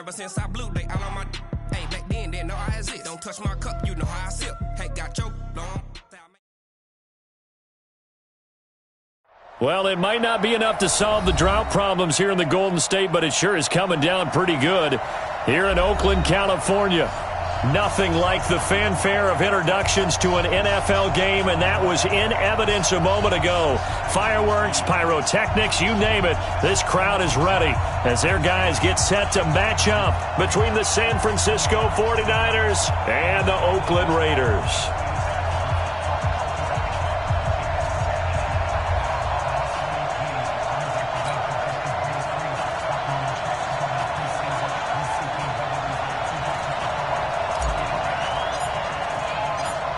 Ever since I blew, they all on my hey, back then, didn't know I exist. Don't touch my cup, you know how I sip. Hey, got your long. Well, it might not be enough to solve the drought problems here in the Golden State, but it sure is coming down pretty good here in Oakland, California. Nothing like the fanfare of introductions to an NFL game, and that was in evidence a moment ago. Fireworks, pyrotechnics, you name it. This crowd is ready as their guys get set to match up between the San Francisco 49ers and the Oakland Raiders.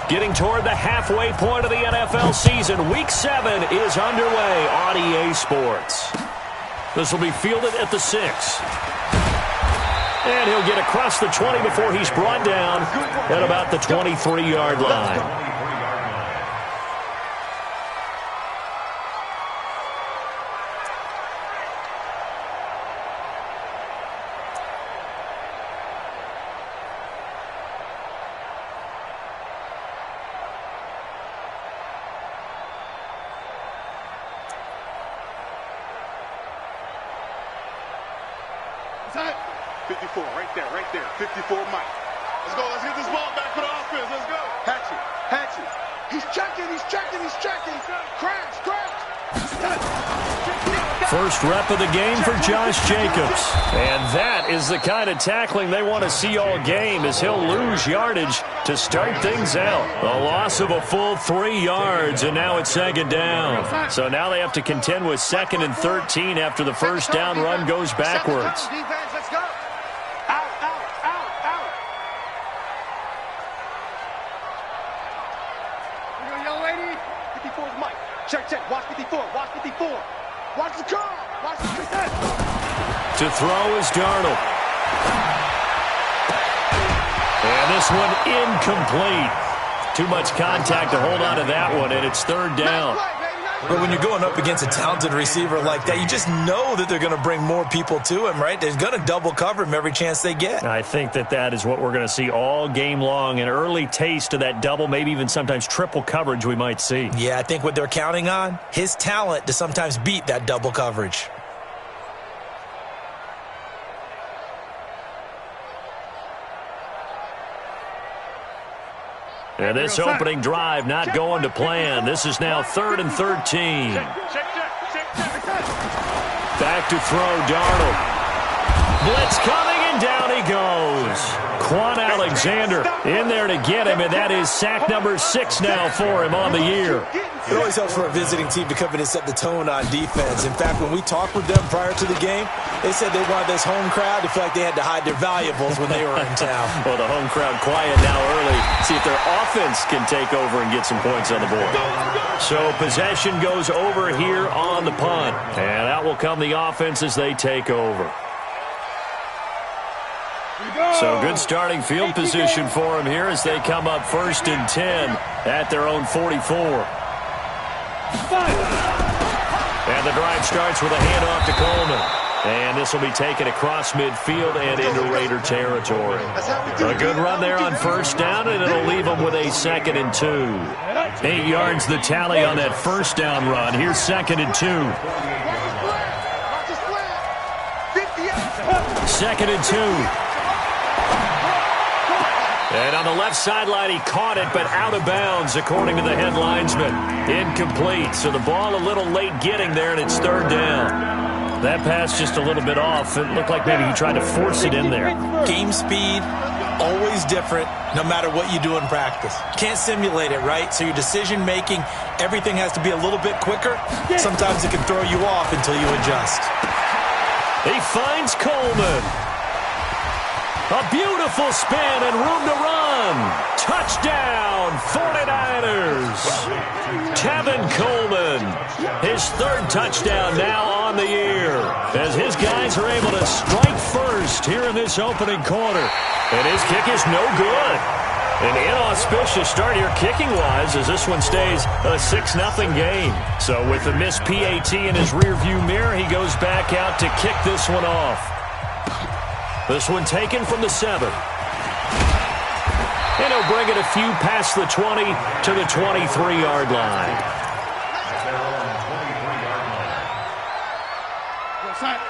Getting toward the halfway point of the NFL season, Week 7 is underway on EA Sports. This will be fielded at the 6. And he'll get across the 20 before he's brought down at about the 23-yard line. Time. 54, right there, 54, Mike. Let's go, let's get this ball back for the offense, let's go. Hatchet. He's checking. Crash. First rep of the game for Josh Jacobs. And that is the kind of tackling they want to see all game, as he'll lose yardage to start things out. A loss of a full 3 yards, and now it's second down. So now they have to contend with 2nd and 13 after the first down run goes backwards. Let's go. Out. Here we go, young lady. 54 is Mike. Check. Watch 54. Watch the car. Watch the success. To throw is Darnold. And this one incomplete. Too much contact to hold on to that one, and it's third down. But when you're going up against a talented receiver like that, you just know that they're going to bring more people to him, right? They're going to double cover him every chance they get. I think that is what we're going to see all game long, an early taste of that double, maybe even sometimes triple coverage we might see. Yeah, I think what they're counting on, his talent to sometimes beat that double coverage. And this opening drive not going to plan. This is now 3rd and 13. Back to throw, Darnold. Blitz coming, and down he goes. Quan Alexander in there to get him, and that is sack number 6 now for him on the year. It always helps for a visiting team to come in and set the tone on defense. In fact, when we talked with them prior to the game, they said they wanted this home crowd to feel like they had to hide their valuables when they were in town. Well, the home crowd quiet now early. See if their offense can take over and get some points on the board. So possession goes over here on the punt. And out will come the offense as they take over. So good starting field position for them here as they come up 1st and 10 at their own 44. And the drive starts with a handoff to Coleman. And this will be taken across midfield and into Raider territory. A good run there on first down, and it'll leave them with a 2nd and 2. 8 yards the tally on that first down run. Here's 2nd and 2. 2nd and 2. And on the left sideline, he caught it, but out of bounds, according to the head linesman. Incomplete. So the ball a little late getting there, and it's 3rd down. That pass just a little bit off. It looked like maybe he tried to force it in there. Game speed, always different, no matter what you do in practice. Can't simulate it, right? So your decision-making, everything has to be a little bit quicker. Sometimes it can throw you off until you adjust. He finds Coleman. A beautiful spin and room to run. Touchdown, 49ers. Tevin Coleman, his 3rd touchdown now on the year, as his guys are able to strike first here in this opening quarter. And his kick is no good. An inauspicious start here kicking-wise, as this one stays a 6-0 game. So with the missed PAT in his rearview mirror, he goes back out to kick this one off. This one taken from the 7. And he'll bring it a few past the 20 to the 23-yard line.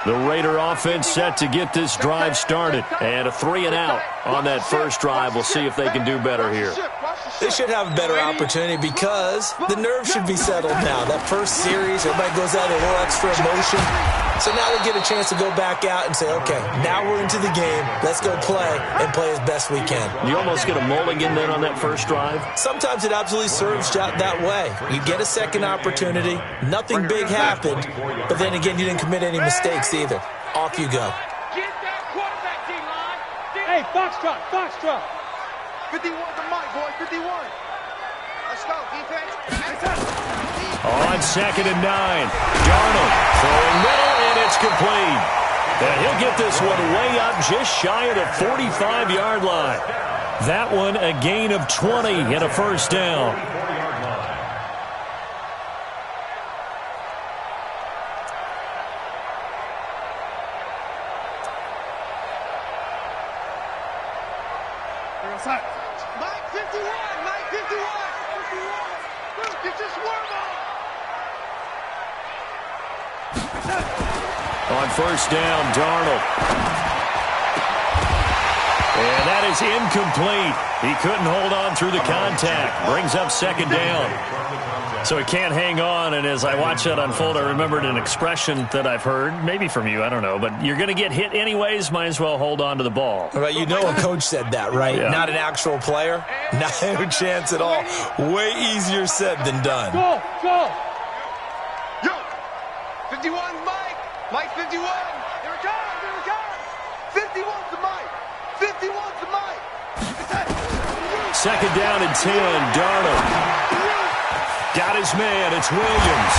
The Raider offense set to get this drive started. And a 3-and-out on that first drive. We'll see if they can do better here. They should have a better opportunity because the nerves should be settled now. That first series, everybody goes out with a little extra emotion. So now they get a chance to go back out and say, okay, now we're into the game. Let's go play and play as best we can. You almost get a mulligan then on that first drive? Sometimes it absolutely serves out that way. You get a second opportunity. Nothing big happened. But then again, you didn't commit any mistakes either. Off you go. Get that quarterback, D-line. Hey, Foxtrot, Foxtrot. 51 to Mike, boy, 51. Let's go, defense. On 2nd and 9, Darnold throwing middle, and it's complete. And he'll get this one way up just shy of the 45-yard line. That one a gain of 20 and a first down. Mike 51, Mike 51. Get your swerve on. On first down, Darnold. And that is incomplete. He couldn't hold on through the contact. Brings up 2nd down. So he can't hang on, and as I watch that unfold, I remembered an expression that I've heard, maybe from you, I don't know, but you're going to get hit anyways, might as well hold on to the ball. Right, you know a coach said that, right? Yeah. Not an actual player. Not a chance at all. Way easier said than done. Go, go. Yo, 51 Mike. Mike 51. Here it comes, here it comes. 51 to Mike. 51 to Mike. 2nd down and 10, Darnold. Got his man, it's Williams.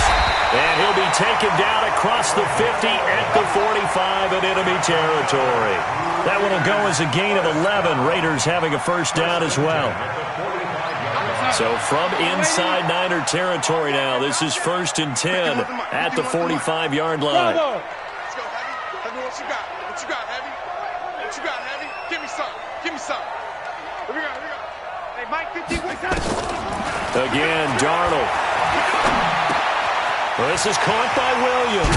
And he'll be taken down across the 50 at the 45 in enemy territory. That one will go as a gain of 11. Raiders having a first down as well. So from inside Niner territory now, this is 1st and 10 at the 45-yard line. Bravo. Let's go, Heavy. Heavy, what you got? What you got, Heavy? What you got, Heavy? Give me some. Give me some. Here we go, here we go. Hey, Mike 51. Again, Darnold. Well, this is caught by Williams.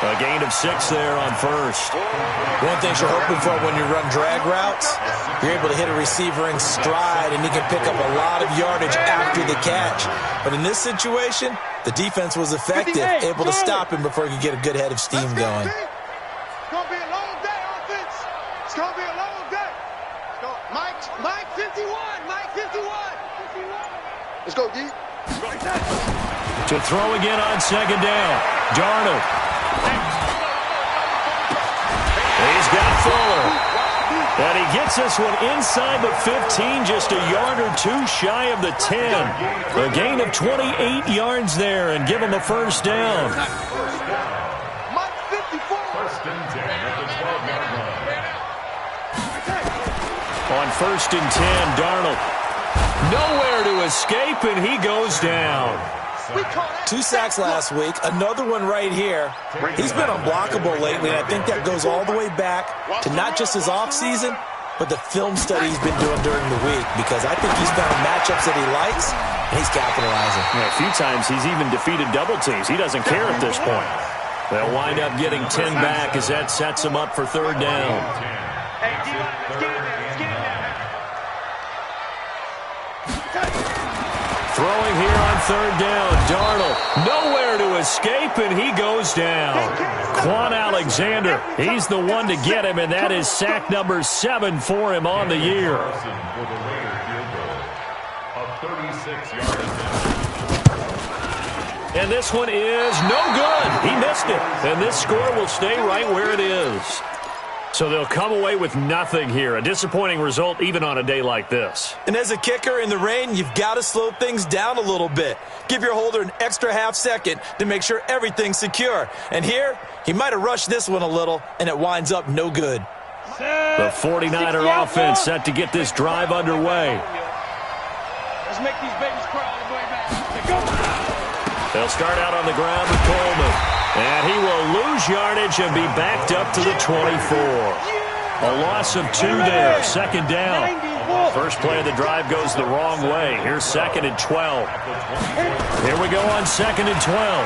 A gain of 6 there on first. One thing you're hoping for when you run drag routes, you're able to hit a receiver in stride, and he can pick up a lot of yardage after the catch. But in this situation, the defense was effective, able to stop him before he could get a good head of steam going. It's going to be a long day, offense. It's going to be a long day. Let's go. Mike 51. Mike 51. Let's go, D. To throw again on 2nd down. Darnold. He's got Fuller. And he gets this one inside the 15, just a yard or two shy of the 10. A gain of 28 yards there and give him a first down. Mike 54. On 1st and 10, Darnold. Nowhere to escape, and he goes down. 2 sacks last week, another one right here. He's been unblockable lately, and I think that goes all the way back to not just his offseason, but the film study he's been doing during the week, because I think he's found matchups that he likes, and he's capitalizing. Yeah, a few times he's even defeated double teams. He doesn't care at this point. They'll wind up getting 10 back as that sets him up for 3rd down. Throwing here on 3rd down, Darnold. Nowhere to escape, and he goes down. Quan Alexander, he's the one to get him, and that is sack number 7 for him on the year. And this one is no good. He missed it, and this score will stay right where it is. So they'll come away with nothing here. A disappointing result even on a day like this. And as a kicker in the rain, you've got to slow things down a little bit. Give your holder an extra half second to make sure everything's secure. And here, he might have rushed this one a little, and it winds up no good. The 49er offense set to get this drive underway. Let's make these babies cry all the way back. Go. They'll start out on the ground with Coleman. And he will lose yardage and be backed up to the 24. A loss of 2 there, second down. First play of the drive goes the wrong way. Here's 2nd and 12. Here we go on 2nd and 12.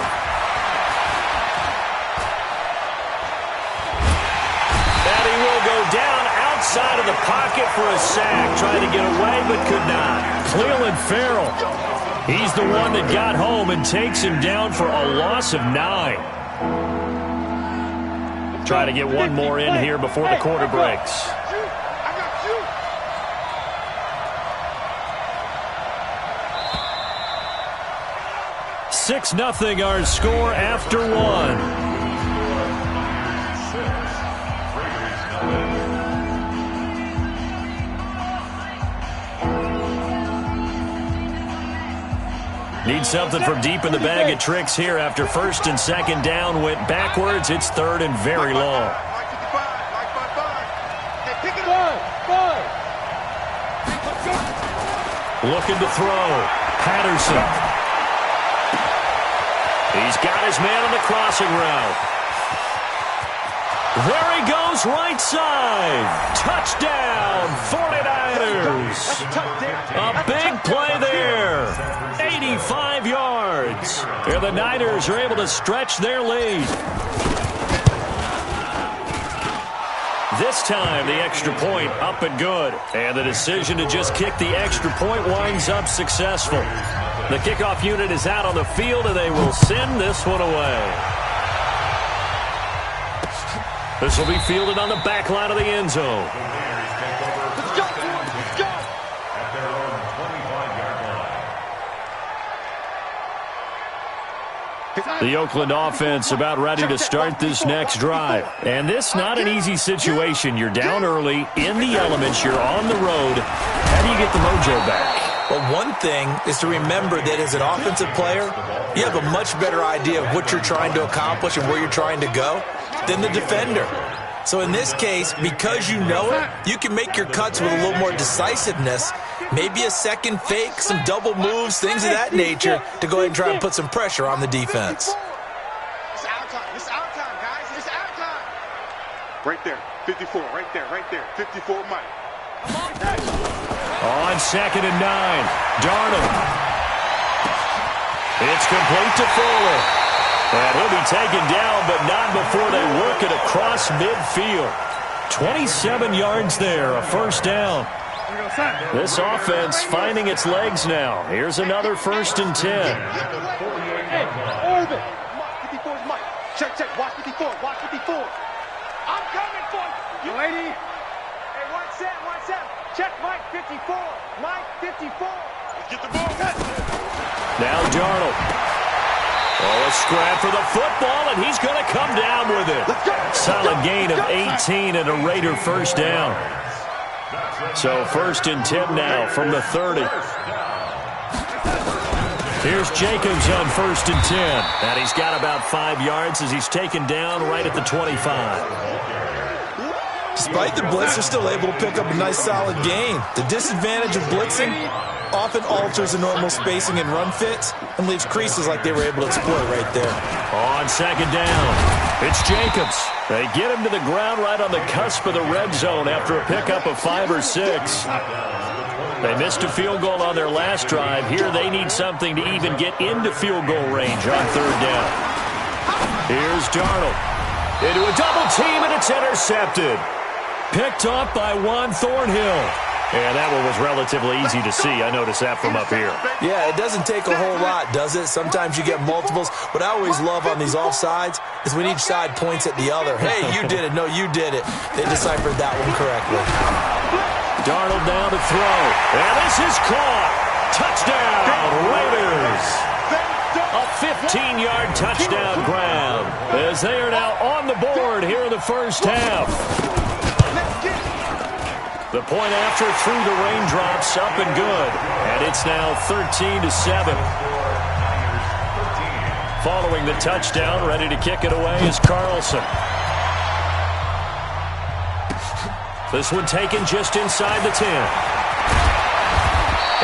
And he will go down outside of the pocket for a sack. Tried to get away but could not. Cleveland Farrell. He's the one that got home and takes him down for a loss of 9. Try to get one more in here before the quarter breaks. 6-0 our score after 1. Need something from deep in the bag of tricks here after 1st and 2nd down went backwards. It's 3rd and very long. Looking to throw. Patterson. He's got his man on the crossing route. There he goes, right side. Touchdown, 49ers. A big play there. 85 yards. And the Niners are able to stretch their lead. This time, the extra point up and good. And the decision to just kick the extra point winds up successful. The kickoff unit is out on the field, and they will send this one away. This will be fielded on the back line of the end zone. Let's go, boys. Let's go. At their own 25-yard line. The Oakland offense about ready to start this next drive. And this not an easy situation. You're down early, in the elements, you're on the road. How do you get the mojo back? Well, one thing is to remember that as an offensive player, you have a much better idea of what you're trying to accomplish and where you're trying to go than the defender. So in this case, because you know it, you can make your cuts with a little more decisiveness, maybe a second fake, some double moves, things of that nature, to go ahead and try and put some pressure on the defense. It's our time. It's our time, guys. It's our time. Right there. 54. Right there. Right there. 54 Mike. On 2nd and 9, Darnold. It's complete to Fuller. And he'll be taken down, but not before they work it across midfield. 27 yards there, a first down. This offense finding its legs now. Here's another 1st and 10. Hey, Orbit. 54 is Mike. Check, check. Watch 54. Watch 54. I'm coming for you. Lady. Hey, 1-7. Check Mike 54. Mike 54. Let's get the ball. Now Darnold. Oh, a scrap for the football, and he's going to come down with it. Solid gain of 18 and a Raider first down. So 1st and 10 now from the 30. Here's Jacobs on 1st and 10. And he's got about 5 yards as he's taken down right at the 25. Despite the blitz, they're still able to pick up a nice solid gain. The disadvantage of blitzing often alters the normal spacing and run fits and leaves creases like they were able to exploit right there. On 2nd down, it's Jacobs. They get him to the ground right on the cusp of the red zone after a pickup of 5 or 6. They missed a field goal on their last drive. Here they need something to even get into field goal range on 3rd down. Here's Darnold. Into a double team, and it's intercepted. Picked off by Juan Thornhill. And that one was relatively easy to see. I noticed that from up here. Yeah, it doesn't take a whole lot, does it? Sometimes you get multiples. What I always love on these offsides is when each side points at the other. Hey, you did it. No, you did it. They deciphered that one correctly. Darnold down to throw. And this is caught. Touchdown, Raiders. A 15-yard touchdown grab as they are now on the board here in the first half. The point after through the raindrops, up and good. And it's now 13-7. Following the touchdown, ready to kick it away is Carlson. This one taken just inside the 10.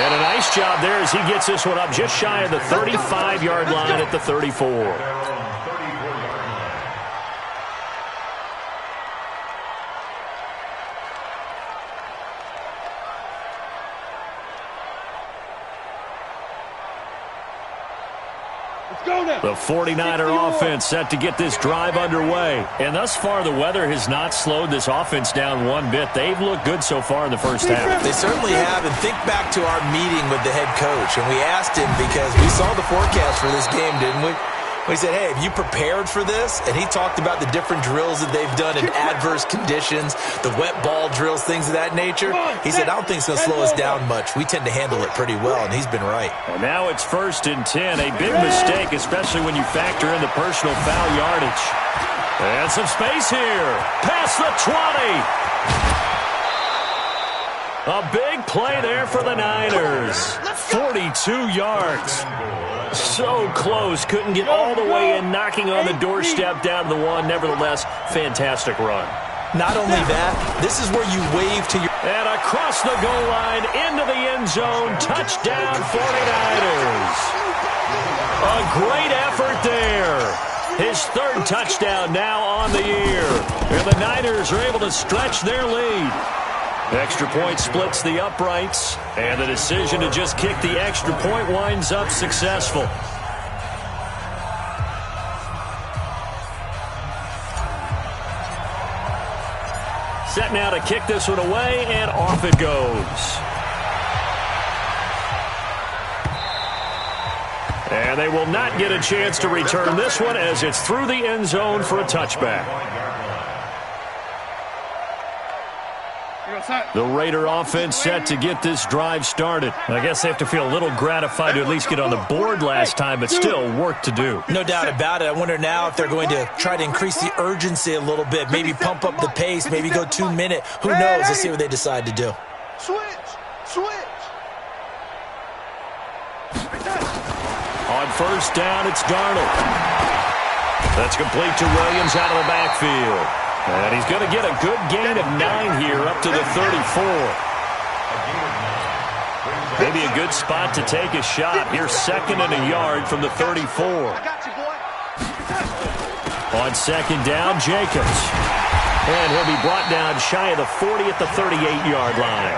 And a nice job there as he gets this one up just shy of the 35-yard line at the 34. The 49er offense set to get this drive underway. And thus far, the weather has not slowed this offense down one bit. They've looked good so far in the first half. They certainly have. And think back to our meeting with the head coach. And we asked him, because we saw the forecast for this game, didn't we? We said, hey, have you prepared for this? And he talked about the different drills that they've done in adverse conditions, the wet ball drills, things of that nature. He said, I don't think it's going to slow us down much. We tend to handle it pretty well, and he's been right. And now it's 1st and 10. A big mistake, especially when you factor in the personal foul yardage. And some space here. Past the 20. A big play there for the Niners. 42 yards. So close, couldn't get all the way in, knocking on the doorstep down to the one. Nevertheless, fantastic run. Not only that, this is where you wave to your... And across the goal line, into the end zone, touchdown 49ers. A great effort there. His 3rd touchdown now on the year. And the Niners are able to stretch their lead. Extra point splits the uprights, and the decision to just kick the extra point winds up successful. Set now to kick this one away, and off it goes. And they will not get a chance to return this one as it's through the end zone for a touchback. The Raider offense set to get this drive started. I guess they have to feel a little gratified to at least get on the board last time, but still work to do. No doubt about it. I wonder now if they're going to try to increase the urgency a little bit, maybe pump up the pace, maybe go 2 minute. Who knows? Let's see what they decide to do. Switch. On 1st down, it's Darnold. That's complete to Williams out of the backfield. And he's going to get a good gain of 9 here, up to the 34. Maybe a good spot to take a shot. Here's 2nd and a yard from the 34. On 2nd down, Jacobs. And he'll be brought down shy of the 40 at the 38-yard line.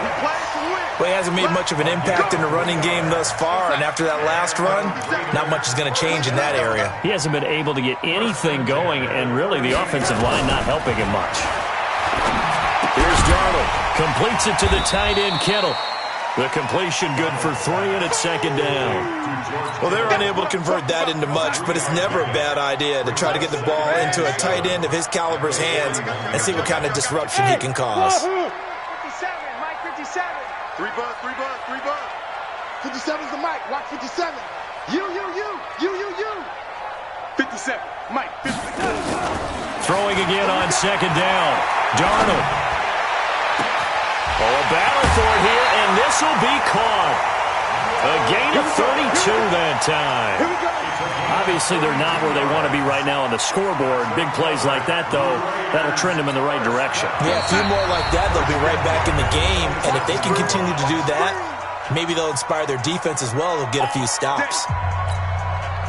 Well, he hasn't made much of an impact in the running game thus far, and after that last run, not much is going to change in that area. He hasn't been able to get anything going, and really the offensive line not helping him much. Here's Darnold. Completes it to the tight end, Kittle. The completion good for 3, and it's 2nd down. Well, they're unable to convert that into much, but it's never a bad idea to try to get the ball into a tight end of his caliber's hands and see what kind of disruption he can cause. 57, Mike 57. 3 bucks. 57's the mic. Watch 57. You. 57. Mike, 57. Throwing again on 2nd down. Darnold. A battle for it here, and this will be caught. A gain of 32 that time. Here we go. Obviously, they're not where they want to be right now on the scoreboard. Big plays like that, though, that'll trend them in the right direction. Yeah, a few more like that, they'll be right back in the game. And if they can continue to do that, maybe they'll inspire their defense as well. They'll get a few stops.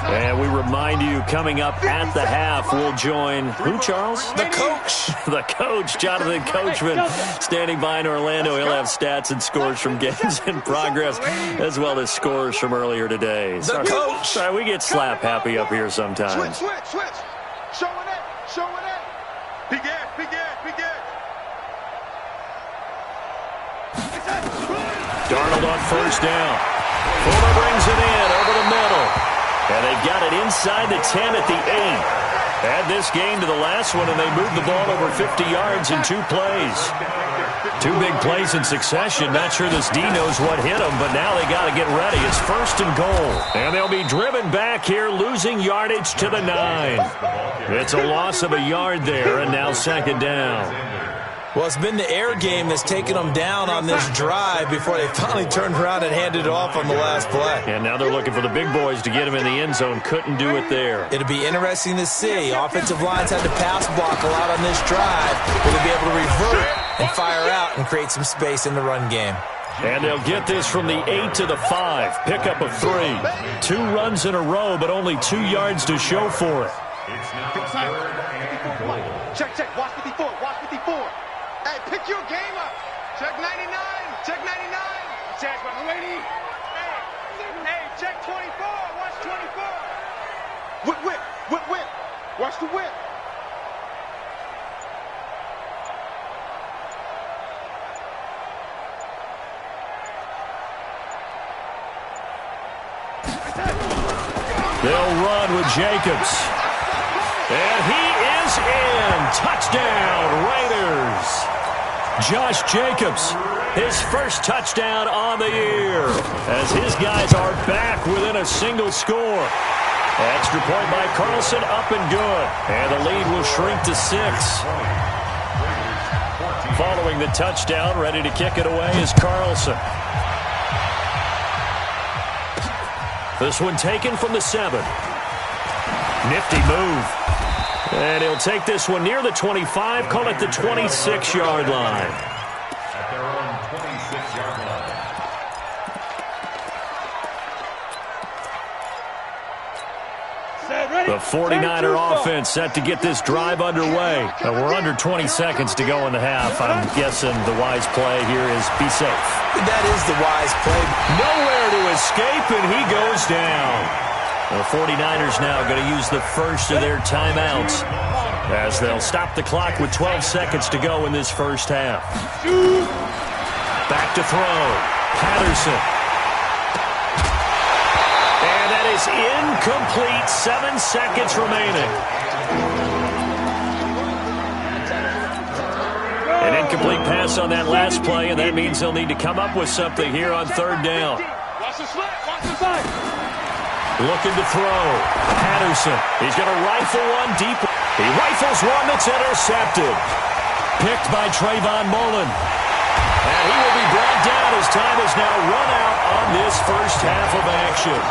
And we remind you, coming up at the half, we'll join who, Charles? The coach. The coach, Jonathan Coachman, standing by in Orlando. He'll have stats and scores from games in progress, as well as scores from earlier today. The coach. Sorry, we get slap happy up here sometimes. Switch. Showing it. Big edge. Darnold on 1st down. Fuller brings it in over the middle. And they've got it inside the 10 at the 8. Add this game to the last one, and they moved the ball over 50 yards in 2 plays. 2 big plays in succession. Not sure this D knows what hit them, but now they got to get ready. It's 1st and goal. And they'll be driven back here, losing yardage to the 9. It's a loss of a yard there, and now 2nd down. Well, it's been the air game that's taken them down on this drive before they finally turned around and handed it off on the last play. And now they're looking for the big boys to get him in the end zone. Couldn't do it there. It'll be interesting to see. Offensive lines had to pass block a lot on this drive. Will they be able to revert and fire out and create some space in the run game? And they'll get this from the 8 to the 5. Pickup of 3. 2 runs in a row, but only 2 yards to show for it. It's now 3rd and goal. Check. Watch 54. Hey, pick your game up. Check 99. Check, my lady. Hey, check 24. Watch 24. Whip, whip, whip, whip. Watch the whip. They'll run with Jacobs. And he is in. Touchdown, Raiders. Josh Jacobs, his first touchdown on the year, as his guys are back within a single score. Extra point by Carlson, up and good. And the lead will shrink to 6. Following the touchdown, ready to kick it away is Carlson. This one taken from the 7. Nifty move. And he'll take this one near the 25, call it the 26-yard line. At their own 26-yard line. The 49er offense set to get this drive underway. We're under 20 seconds to go in the half. I'm guessing the wise play here is be safe. That is the wise play. Nowhere to escape, and he goes down. The 49ers now going to use the first of their timeouts as they'll stop the clock with 12 seconds to go in this first half. Back to throw. Patterson. And that is incomplete. 7 seconds remaining. An incomplete pass on that last play, and that means they'll need to come up with something here on third down. Watch the slide. Watch the slide. Looking to throw. Patterson. He's going to rifle one deep. He rifles one that's intercepted. Picked by Trayvon Mullen. And he will be brought down as time is now run out on this first half of action.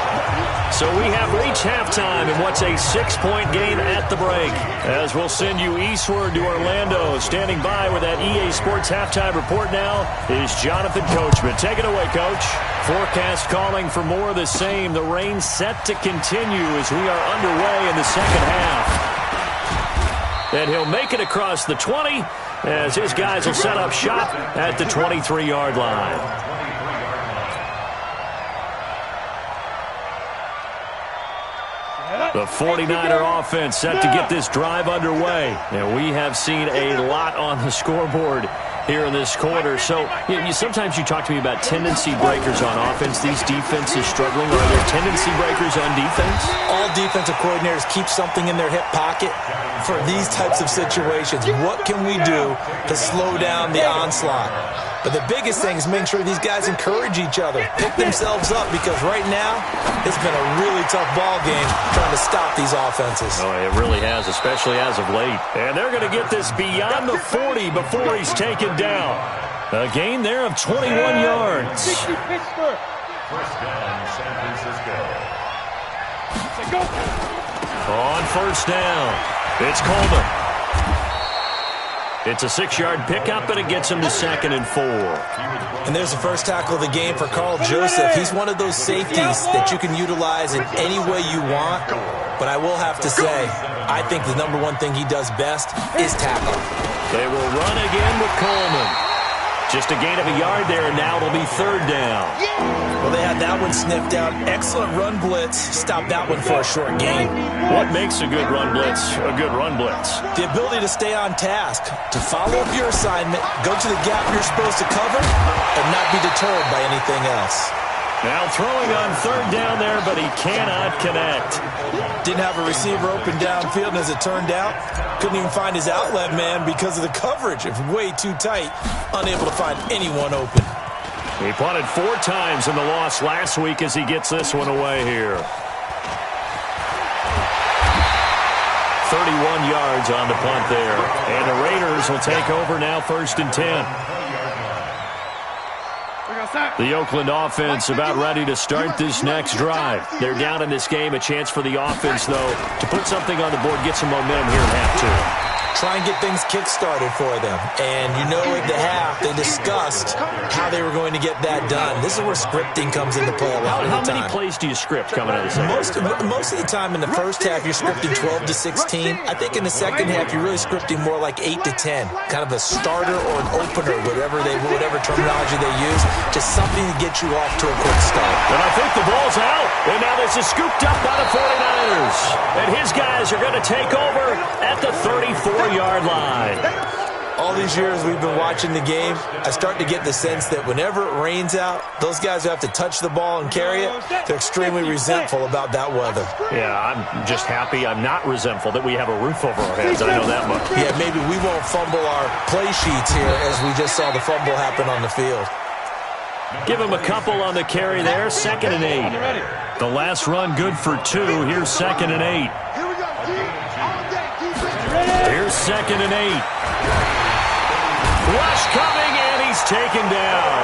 So we have reached halftime in what's a 6-point game at the break. As we'll send you eastward to Orlando. Standing by with that EA Sports halftime report now is Jonathan Coachman. Take it away, Coach. Forecast calling for more of the same. The rain set to continue as we are underway in the second half. And he'll make it across the 20 as his guys will set up shop at the 23-yard line. The 49er offense set to get this drive underway. And we have seen a lot on the scoreboard here in this quarter. So sometimes you talk to me about tendency breakers on offense. These defenses struggling. Are there tendency breakers on defense? All defensive coordinators keep something in their hip pocket for these types of situations. What can we do to slow down the onslaught? But the biggest thing is making sure these guys encourage each other, pick themselves up, because right now it's been a really tough ball game trying to stop these offenses. Oh, it really has, especially as of late. And they're going to get this beyond the 40 before he's taken down. A gain there of 21 yards. First down, San Francisco. On first down, it's Coleman. It's a 6-yard pickup, and it gets him to 2nd and 4. And there's the first tackle of the game for Carl Joseph. He's one of those safeties that you can utilize in any way you want. But I will have to say, I think the number one thing he does best is tackle. They will run again with Coleman. Just a gain of a yard there, and now it'll be 3rd down. Well, they had that one sniffed out. Excellent run blitz. Stop that one for a short gain. What makes a good run blitz a good run blitz? The ability to stay on task, to follow up your assignment, go to the gap you're supposed to cover, and not be deterred by anything else. Now throwing on 3rd down there, but he cannot connect. Didn't have a receiver open downfield, and as it turned out, couldn't even find his outlet man because of the coverage. It was way too tight, unable to find anyone open. He punted 4 times in the loss last week as he gets this one away here. 31 yards on the punt there. And the Raiders will take over now 1st and 10. The Oakland offense about ready to start this next drive. They're down in this game. A chance for the offense, though, to put something on the board, get some momentum here in half 2. try and get things kick-started for them. And you know at the half, they discussed how they were going to get that done. This is where scripting comes into play a lot of the time. How many plays do you script coming out of the second? Most of the time in the first half, you're scripting 12 to 16. I think in the second half, you're really scripting more like 8 to 10. Kind of a starter or an opener, whatever terminology they use. Just something to get you off to a quick start. And I think the ball's out. And now this is scooped up by the 49ers. And his guys are going to take over at the 34-yard line. All these years we've been watching the game, I start to get the sense that whenever it rains out, those guys who have to touch the ball and carry it, they're extremely resentful about that weather. Yeah, I'm just happy I'm not resentful that we have a roof over our heads. I know that much. Yeah, maybe we won't fumble our play sheets here as we just saw the fumble happen on the field. Give him a couple on the carry there. 2nd and 8. The last run good for 2. Here's 2nd and 8. Here's 2nd and 8. Rush coming, and he's taken down.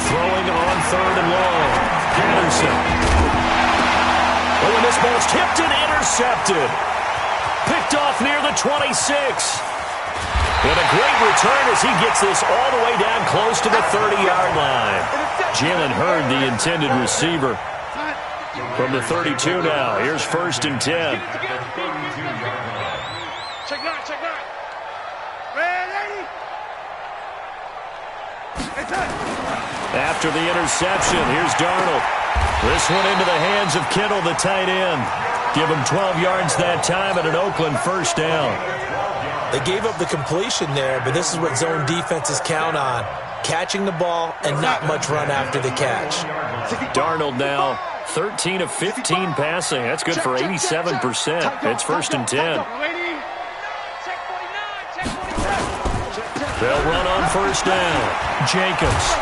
Throwing on 3rd and long. Anderson. Oh, and this ball's tipped and intercepted. Picked off near the 26. And a great return as he gets this all the way down close to the 30-yard line. Jalen Hurd, the intended receiver. From the 32 now. Here's 1st and 10. Check 9, check 9. Ready? After the interception, here's Darnold. This one into the hands of Kittle, the tight end. Give him 12 yards that time at an Oakland 1st down. They gave up the completion there, but this is what zone defenses count on. Catching the ball and not much run after the catch. Darnold now 13 of 15 passing. That's good for 87%. It's 1st and 10. They'll run on 1st down. Jacobs.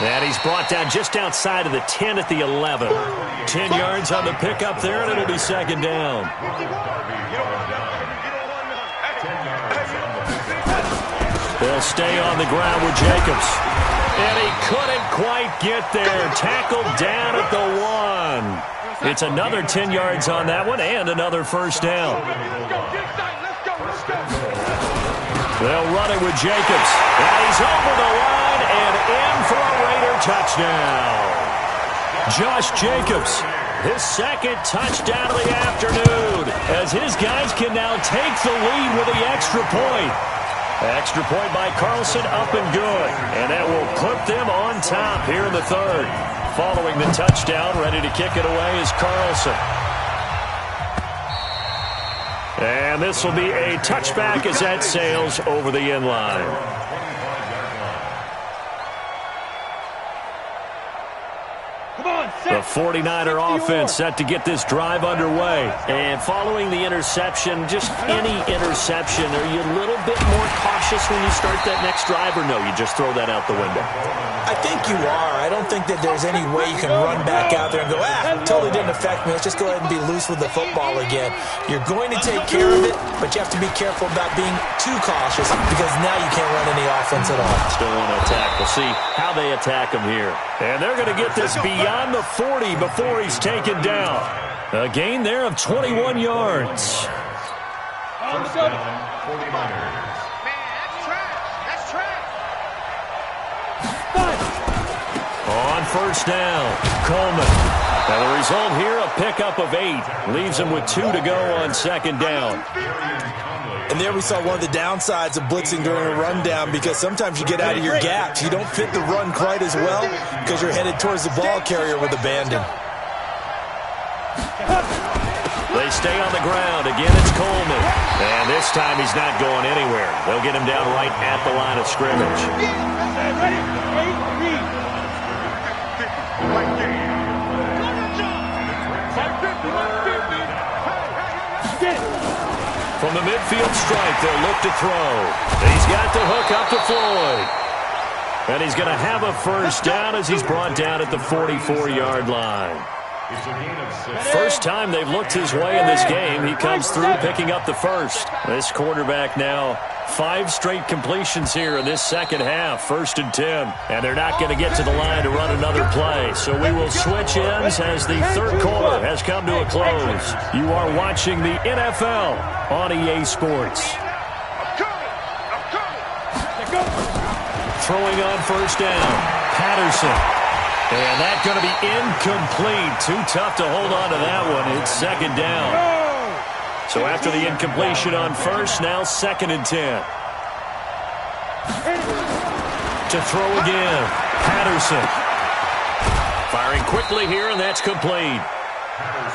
And he's brought down just outside of the 10 at the 11. 10 yards on the pickup there, and it'll be 2nd down. They'll stay on the ground with Jacobs. And he couldn't quite get there. Tackled down at the 1. It's another 10 yards on that one and another 1st down. They'll run it with Jacobs. And he's over the line and in for a Raider touchdown. Josh Jacobs, his 2nd touchdown of the afternoon, as his guys can now take the lead with the extra point. Extra point by Carlson, up and good. And that will put them on top here in the 3rd. Following the touchdown, ready to kick it away is Carlson. And this will be a touchback as that sails over the end line. The 49er offense set to get this drive underway. And following the interception, just any interception, are you a little bit more cautious when you start that next drive, or no, you just throw that out the window? I think you are. I don't think that there's any way you can run back out there and go, totally didn't affect me. Let's just go ahead and be loose with the football again. You're going to take care of it, but you have to be careful about being too cautious because now you can't run any offense at all. Still want to attack. We'll see how they attack him here. And they're going to get this beyond the 40 before he's taken down. A gain there of 21 yards. On 1st down, Coleman. And the result here, a pickup of 8. Leaves him with 2 to go on 2nd down. And there we saw one of the downsides of blitzing during a rundown, because sometimes you get out of your gaps. You don't fit the run quite as well because you're headed towards the ball carrier with abandon. They stay on the ground. Again, it's Coleman. And this time he's not going anywhere. They'll get him down right at the line of scrimmage. From the midfield stripe, they'll look to throw. He's got the hook up to Floyd. And he's going to have a 1st down as he's brought down at the 44-yard line. First time they've looked his way in this game. He comes through picking up the 1st. This quarterback now 5 straight completions here in this second half, 1st and 10. And they're not going to get to the line to run another play. So we will switch ends as the third quarter has come to a close. You are watching the NFL on EA Sports. Throwing on 1st down, Patterson. And that's going to be incomplete. Too tough to hold on to that one. It's 2nd down. So after the incompletion on 1st, now 2nd and 10. To throw again, Patterson. Firing quickly here, and that's complete.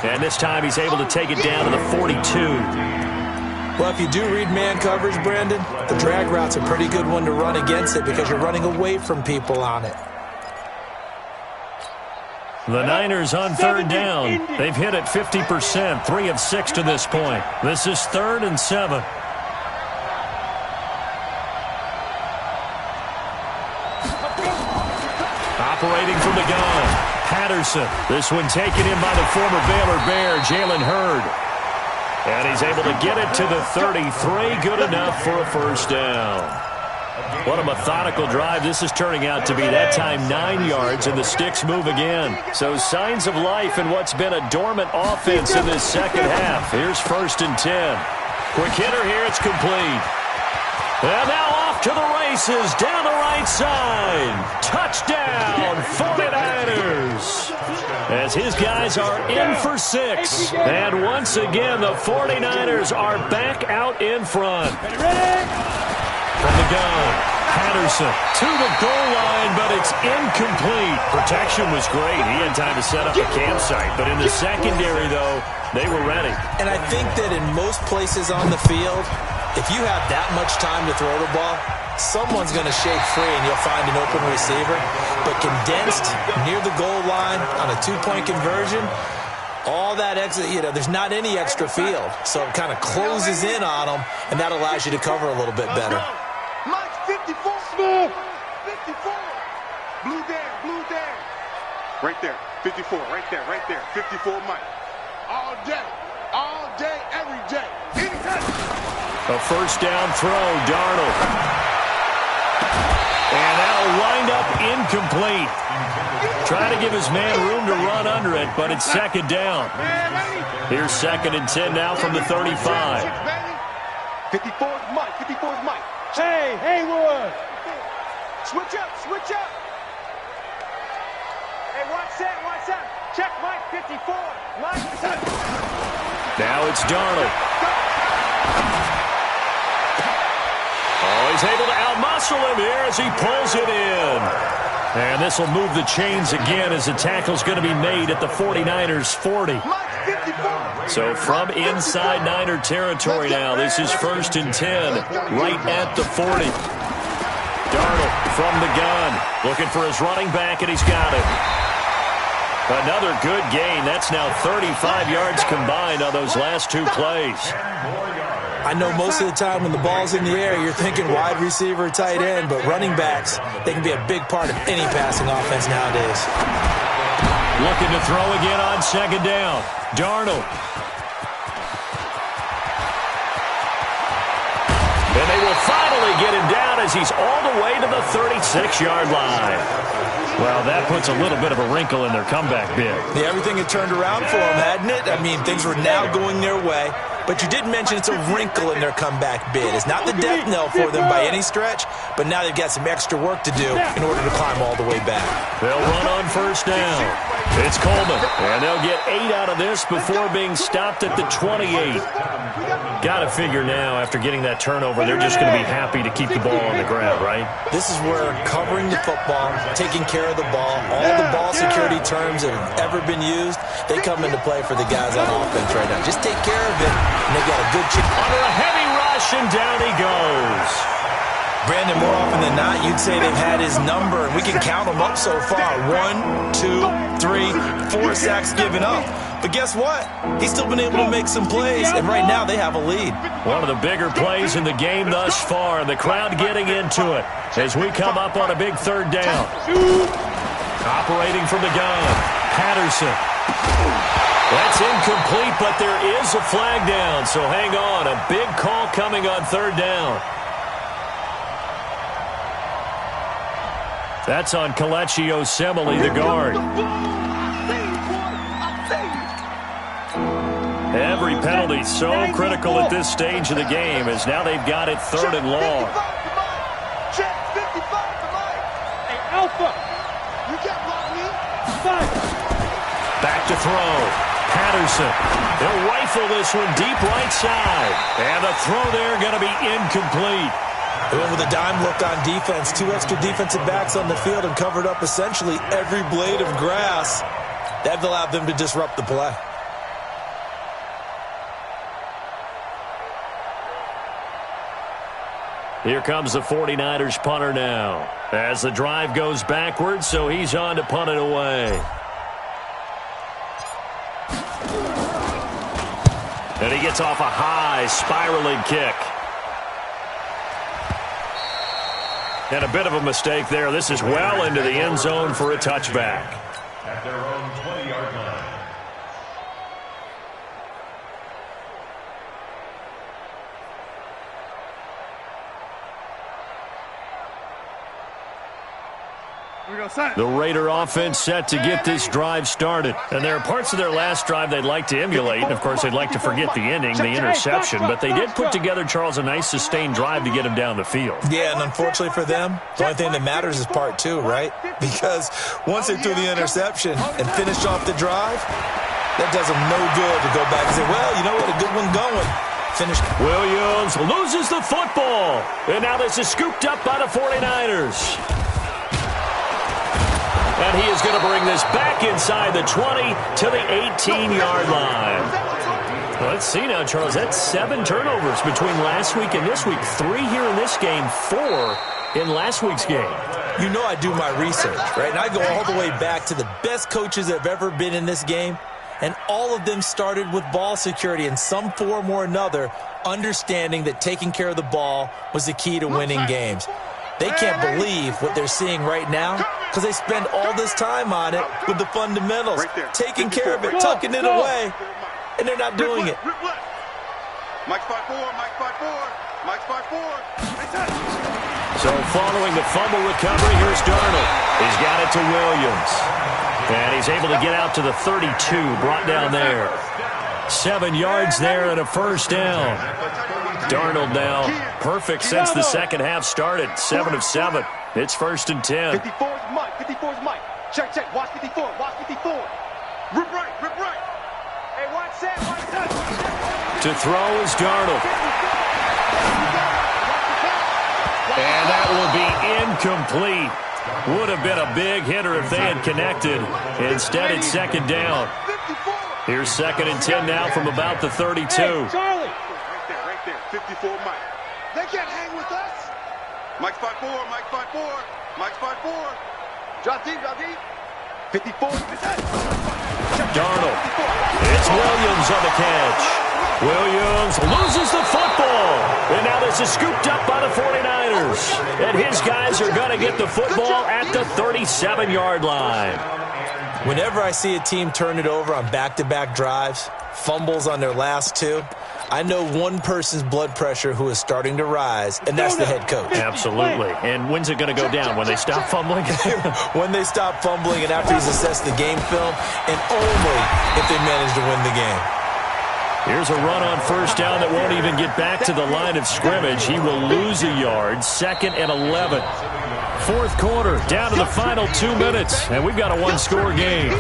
And this time he's able to take it down to the 42. Well, if you do read man coverage, Brandon, the drag route's a pretty good one to run against it because you're running away from people on it. The Niners on 3rd down. They've hit it 50%, 3 of 6 to this point. This is 3rd and 7. Operating from the gun, Patterson. This one taken in by the former Baylor Bear, Jalen Hurd. And he's able to get it to the 33, good enough for a 1st down. What a methodical drive this is turning out to be. That time 9 yards, and the sticks move again. So signs of life in what's been a dormant offense in this second half. Here's 1st and 10. Quick hitter here, it's complete. And now off to the races, down the right side. Touchdown, 49ers. As his guys are in for 6. And once again, the 49ers are back out in front. From the gun, Patterson to the goal line, but it's incomplete. Protection was great. He had time to set up a campsite. But in the secondary, though, they were ready. And I think that in most places on the field, if you have that much time to throw the ball, someone's going to shake free and you'll find an open receiver. But condensed near the goal line on a 2-point conversion, all that extra, there's not any extra field. So it kind of closes in on them, and that allows you to cover a little bit better. Mike, 54. Smooth. 54. Blue down. Right there. 54. Right there. 54, Mike. All day, every day. Anytime. A 1st down throw, Darnold. And that'll wind up incomplete. Trying to give his man room to run under it, but it's 2nd down. Here's 2nd and 10 now from the 35. 54 is Mike. Hey, Haywood. Switch up. Hey, watch that. Check Mike, 54. Mike. Now it's Darnold. Oh, he's able to outmuscle him here as he pulls it in. And this will move the chains again as the tackle's going to be made at the 49ers' 40. So from inside Niner territory now, this is 1st and 10, right at the 40. Darnold from the gun, looking for his running back, and he's got it. Another good gain. That's now 35 yards combined on those last 2 plays. I know most of the time when the ball's in the air, you're thinking wide receiver, tight end, but running backs, they can be a big part of any passing offense nowadays. Looking to throw again on 2nd down. Darnold. And they will finally get him down as he's all the way to the 36-yard line. Well, that puts a little bit of a wrinkle in their comeback bid. Yeah, everything had turned around for them, hadn't it? I mean, things were now going their way. But you did mention it's a wrinkle in their comeback bid. It's not the death knell for them by any stretch, but now they've got some extra work to do in order to climb all the way back. They'll run on 1st down. It's Coleman, and they'll get 8 out of this before being stopped at the 28. Got to figure now, after getting that turnover, they're just going to be happy to keep the ball on the ground, right? This is where covering the football, taking care of the ball, all the ball security terms that have ever been used, they come into play for the guys on offense right now. Just take care of it, and they got a good chance. Under a heavy rush, and down he goes. Brandon, more often than not, you'd say they've had his number, and we can count them up so far. 1, 2, 3, 4 sacks given up. But guess what? He's still been able to make some plays, and right now they have a lead. One of the bigger plays in the game thus far, and the crowd getting into it as we come up on a big 3rd down. Operating from the gun, Patterson. That's incomplete, but there is a flag down, so hang on. A big call coming on 3rd down. That's on Kelechi Osemele, the guard. Every penalty so critical at this stage of the game, as now they've got it 3rd and long. Check 55 to Mike. Hey, Alpha. You can't block me. Back to throw. Patterson. They'll rifle this one deep right side. And the throw there going to be incomplete. They went with a dime look on defense. 2 extra defensive backs on the field and covered up essentially every blade of grass. That allowed them to disrupt the play. Here comes the 49ers punter now. As the drive goes backwards, so he's on to punt it away. And he gets off a high spiraling kick. And a bit of a mistake there. This is well into the end zone for a touchback. At their own 20-yard line. The Raider offense set to get this drive started. And there are parts of their last drive they'd like to emulate. And, of course, they'd like to forget the ending, the interception. But they did put together, Charles, a nice sustained drive to get him down the field. Yeah, and unfortunately for them, the only thing that matters is part 2, right? Because once they threw the interception and finished off the drive, that does them no good to go back and say, well, you know what, a good one going. Finished. Williams loses the football. And now this is scooped up by the 49ers. And he is going to bring this back inside the 20 to the 18-yard line. Well, let's see now, Charles. That's 7 turnovers between last week and this week. 3 here in this game, 4 in last week's game. You know I do my research, right? And I go all the way back to the best coaches that have ever been in this game. And all of them started with ball security in some form or another, understanding that taking care of the ball was the key to winning games. They can't believe what they're seeing right now because they spend all this time on it with the fundamentals, taking care of it, tucking it away, and they're not doing it. Mike's 5-4, Mike's 5-4, Mike's 5-4. So following the fumble recovery, here's Darnold. He's got it to Williams. And he's able to get out to the 32, brought down there. 7 yards there and a first down. Darnold now perfect since the second half started. 7 of 7. It's 1st and 10. 54 is Mike. 54 is Mike. Check, check. Watch 54. Watch 54. Rip right, rip right. Hey, watch that. Watch that. To throw is Darnold. And that will be incomplete. Would have been a big hitter if they had connected. Instead, it's 2nd down. Here's 2nd and 10 now from about the 32. Hey, Charlie. Right there. 54 Mike. They can't hang with us. Mike's 5-4, Mike's 5-4, Mike's 5-4. Drop deep, drop deep. 54. Darnold. It's Williams on the catch. Williams loses the football. And now this is scooped up by the 49ers. And his guys are going to get the football at the 37-yard line. Whenever I see a team turn it over on back-to-back drives, fumbles on their last 2, I know one person's blood pressure who is starting to rise, and that's the head coach. Absolutely. And when's it going to go down? When they stop fumbling? When they stop fumbling and after he's assessed the game film, and only if they manage to win the game. Here's a run on 1st down that won't even get back to the line of scrimmage. He will lose a yard. 2nd and 11. 4th quarter, down to the final 2 minutes, and we've got a 1-score game.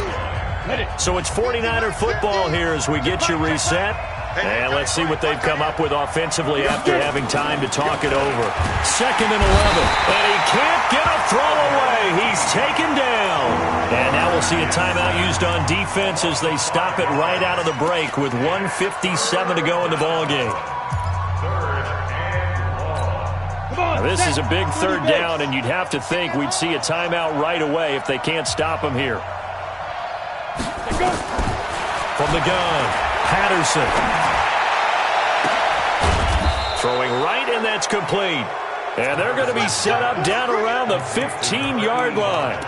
So it's 49er football here as we get you reset. And let's see what they've come up with offensively after having time to talk it over. 2nd and 11. And he can't get a throw away. He's taken down. And now we'll see a timeout used on defense as they stop it right out of the break with 1:57 to go in the ballgame. Now this is a big 3rd down, and you'd have to think we'd see a timeout right away if they can't stop him here. From the gun, Patterson. Throwing right, and that's complete. And they're going to be set up down around the 15-yard line.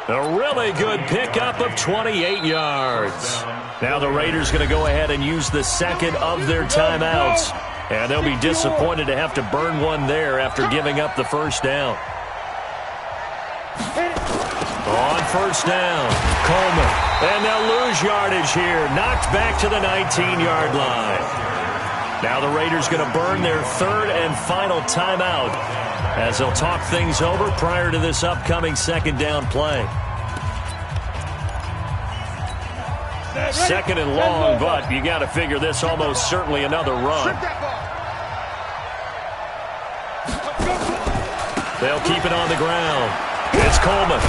A really good pickup of 28 yards. Now the Raiders going to go ahead and use the 2nd of their timeouts. And they'll be disappointed to have to burn one there after giving up the 1st down. On first down, Coleman. And they'll lose yardage here. Knocked back to the 19-yard line. Now the Raiders going to burn their third and final timeout as they'll talk things over prior to this upcoming second down play. Second and long, but you got to figure this almost certainly another run. They'll keep it on the ground. It's Coleman.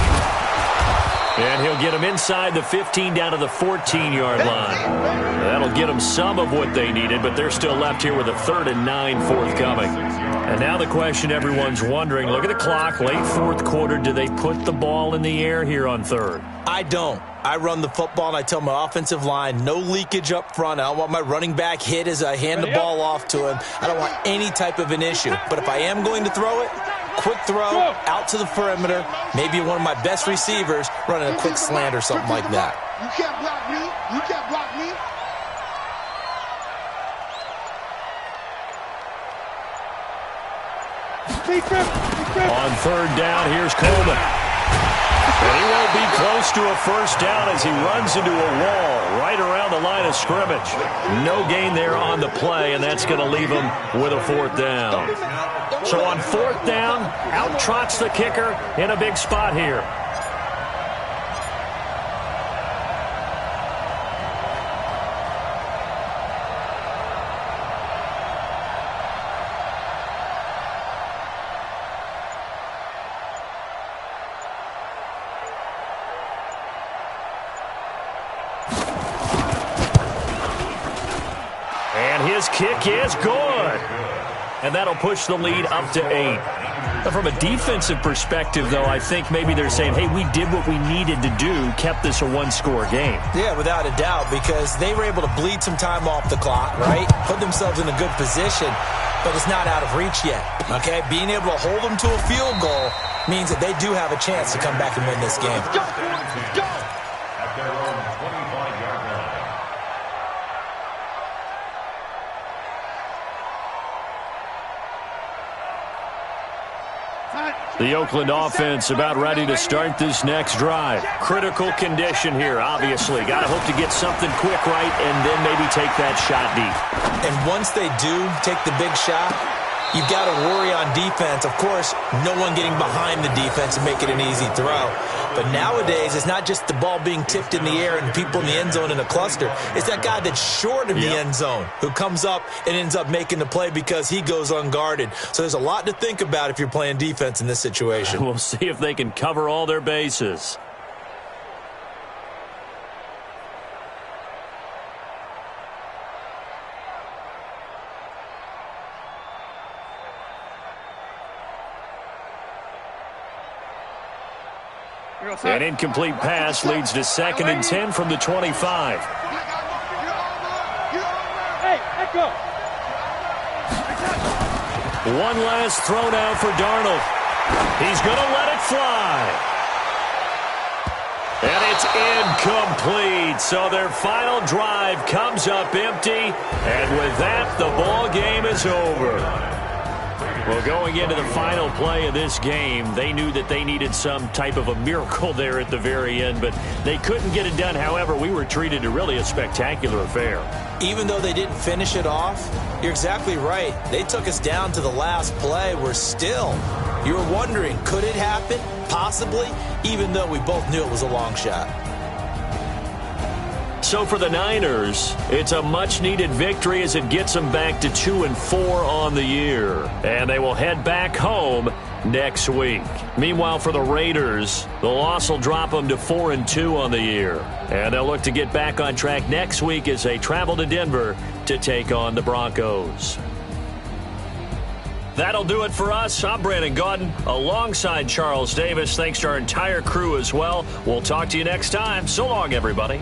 And he'll get them inside the 15 down to the 14-yard line. That'll get them some of what they needed, but they're still left here with a 3rd and 9 forthcoming. And now the question everyone's wondering, look at the clock, late fourth quarter, do they put the ball in the air here on third? I don't. I run the football, and I tell my offensive line, no leakage up front. I don't want my running back hit as I hand the ball off to him. I don't want any type of an issue. But if I am going to throw it, quick throw, out to the perimeter, maybe one of my best receivers running a quick slant or something like that. You can't block me. You can't block me. On third down, here's Coleman. And he won't be close to a first down as he runs into a wall right around the line of scrimmage. No gain there on the play, and that's going to leave him with a 4th down. So on 4th down, out trots the kicker in a big spot here. His kick is good. And that'll push the lead up to 8. But from a defensive perspective, though, I think maybe they're saying, hey, we did what we needed to do, kept this a one-score game. Yeah, without a doubt, because they were able to bleed some time off the clock, right? Put themselves in a good position, but it's not out of reach yet, okay? Being able to hold them to a field goal means that they do have a chance to come back and win this game. Go! Go! At their own 25-yard line. The Oakland offense about ready to start this next drive. Critical condition here, obviously. Got to hope to get something quick right and then maybe take that shot deep. And once they do take the big shot, you've got to worry on defense. Of course, no one getting behind the defense and make it an easy throw. But nowadays, it's not just the ball being tipped in the air and people in the end zone in a cluster. It's that guy that's short of the end zone who comes up and ends up making the play because he goes unguarded. So there's a lot to think about if you're playing defense in this situation. We'll see if they can cover all their bases. An incomplete pass leads to 2nd and 10 from the 25. Hey, let go. One last throw now for Darnold. He's going to let it fly. And it's incomplete. So their final drive comes up empty. And with that, the ball game is over. Well, going into the final play of this game, they knew that they needed some type of a miracle there at the very end, but they couldn't get it done. However, we were treated to really a spectacular affair. Even though they didn't finish it off, you're exactly right. They took us down to the last play. We're still, you were wondering, could it happen? Possibly, even though we both knew it was a long shot. So for the Niners, it's a much-needed victory as it gets them back to 2-4 on the year. And they will head back home next week. Meanwhile, for the Raiders, the loss will drop them to 4-2 on the year. And they'll look to get back on track next week as they travel to Denver to take on the Broncos. That'll do it for us. I'm Brandon Gaudin alongside Charles Davis. Thanks to our entire crew as well. We'll talk to you next time. So long, everybody.